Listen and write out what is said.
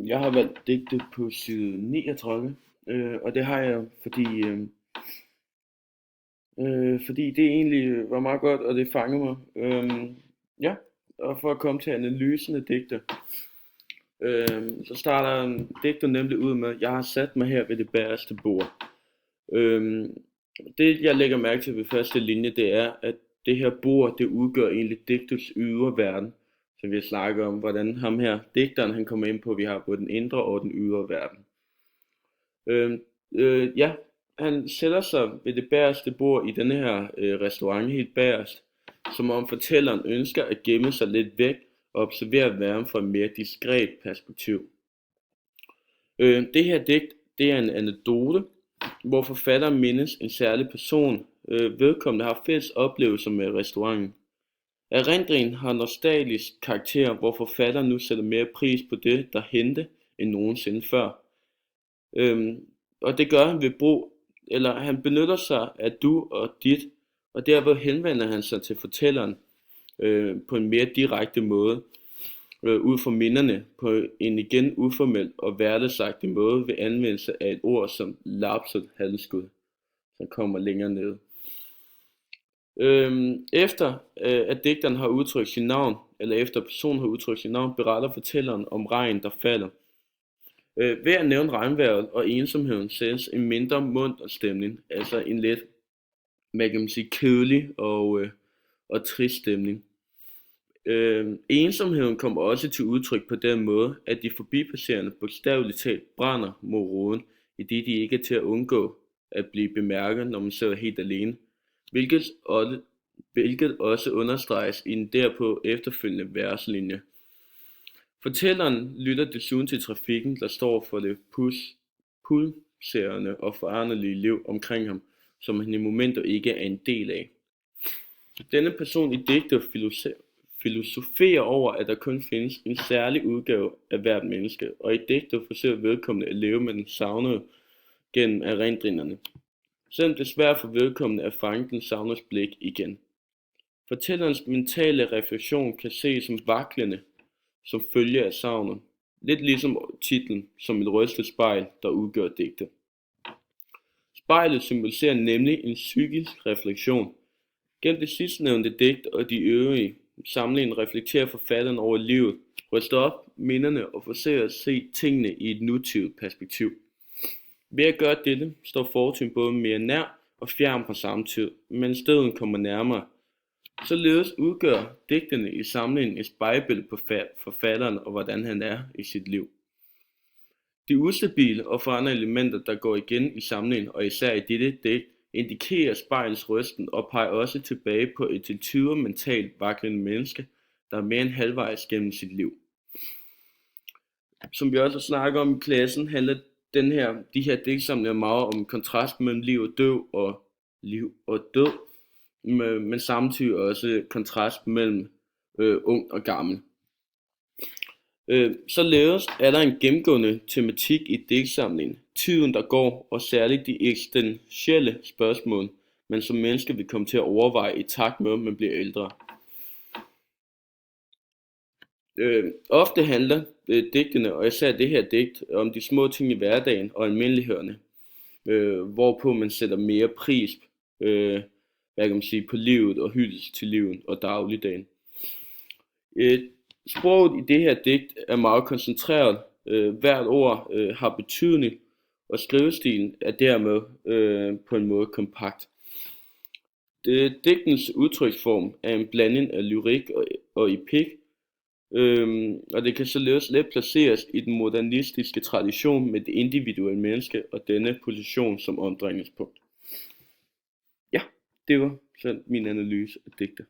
Jeg har valgt digte på side 39, og det har jeg, fordi det egentlig var meget godt, og det fangede mig. Ja, og for at komme til analysen af digte, så starter digter nemlig ud med: jeg har sat mig her ved det bagerste bord. Øhm, Det jeg lægger mærke til ved første linje, det er, at det her bord, det udgør egentlig digtets ydre verden. Så vi har snakket om, hvordan ham her, digteren, han kommer ind på, at vi har både den indre og den ydre verden. Ja, han sætter sig ved det bagerste bord i denne her restaurant helt bagerst, som om fortælleren ønsker at gemme sig lidt væk og observere verden fra et mere diskret perspektiv. Det her digt, det er en anekdote, hvor forfatteren mindes en særlig person. Vedkommende har fælles oplevelser med restauranten. Erindringen har nostalgisk karakter, hvor forfatteren nu sætter mere pris på det, der hente, end nogensinde før. Og det gør han ved han benytter sig af du og dit, og derved henvender han sig til fortælleren på en mere direkte måde, ud fra minderne på en igen uformel og hverdagsagtig måde ved anvendelse af et ord som lapset halskud, som kommer længere ned. Efter at digteren har udtrykt sit navn, eller efter personen har udtrykt sit navn, beretter fortælleren om regn, der falder. Ved at nævne regnvejret og ensomheden sættes en mindre munter stemning, altså en lidt, hvad kan man sige, kedelig og trist stemning. Ensomheden kommer også til udtryk på den måde, at de forbipasserende bogstaveligt talt brænder mod ruden, idet de ikke er til at undgå at blive bemærket, når man sidder helt alene, hvilket også understreges i den derpå efterfølgende verslinje. Fortælleren lytter desuden til trafikken, der står for det pulserende og foranderlige liv omkring ham, som han i momenter ikke er en del af. Denne person i digtet filosoferer over, at der kun findes en særlig udgave af hvert menneske, og i digtet forsøger vedkommende at leve med den savnede gennem erindringerne, selvom det er svært for vedkommende at fange den savnedes blik igen. Fortællerens mentale refleksion kan ses som vaklende, som følge af savnet, lidt ligesom titlen som et rystet spejl, der udgør digtet. Spejlet symboliserer nemlig en psykisk refleksion. Gennem det sidstnævnte digt og de øvrige samlingen reflekterer forfatteren over livet, ryster op minderne og forsøger at se tingene i et nutidigt perspektiv. Ved at gøre dette står fortiden både mere nær og fjern på samme tid, mens døden kommer nærmere. Således udgør digtene i samlingen et spejlbillede på forfatteren og hvordan han er i sit liv. De ustabile og forandrede elementer, der går igen i samlingen og især i dette digt, indikerer spejlens rysten og peger også tilbage på et til tider mentalt vaklende menneske, der er mere end halvvejs gennem sit liv. Som vi også har snakket om i klassen, handler de her digtsamlinger meget om kontrast mellem liv og død, men samtidig også kontrast mellem ung og gammel. Således er der en gennemgående tematik i digtsamlingen, tiden der går, og særligt de eksistentielle spørgsmål, man som menneske vil komme til at overveje i takt med, at man bliver ældre. Ofte handler digtene, og især det her digt, om de små ting i hverdagen og almindelighederne, hvorpå man sætter mere pris på livet og hyldest til livet og dagligdagen. Sproget i det her digt er meget koncentreret. Hvert ord har betydning, og skrivestilen er dermed på en måde kompakt. Digtens udtryksform er en blanding af lyrik og epik, og det kan således let placeres i den modernistiske tradition med det individuelle menneske og denne position som omdrejningspunkt. Ja, det var så min analyse af digte.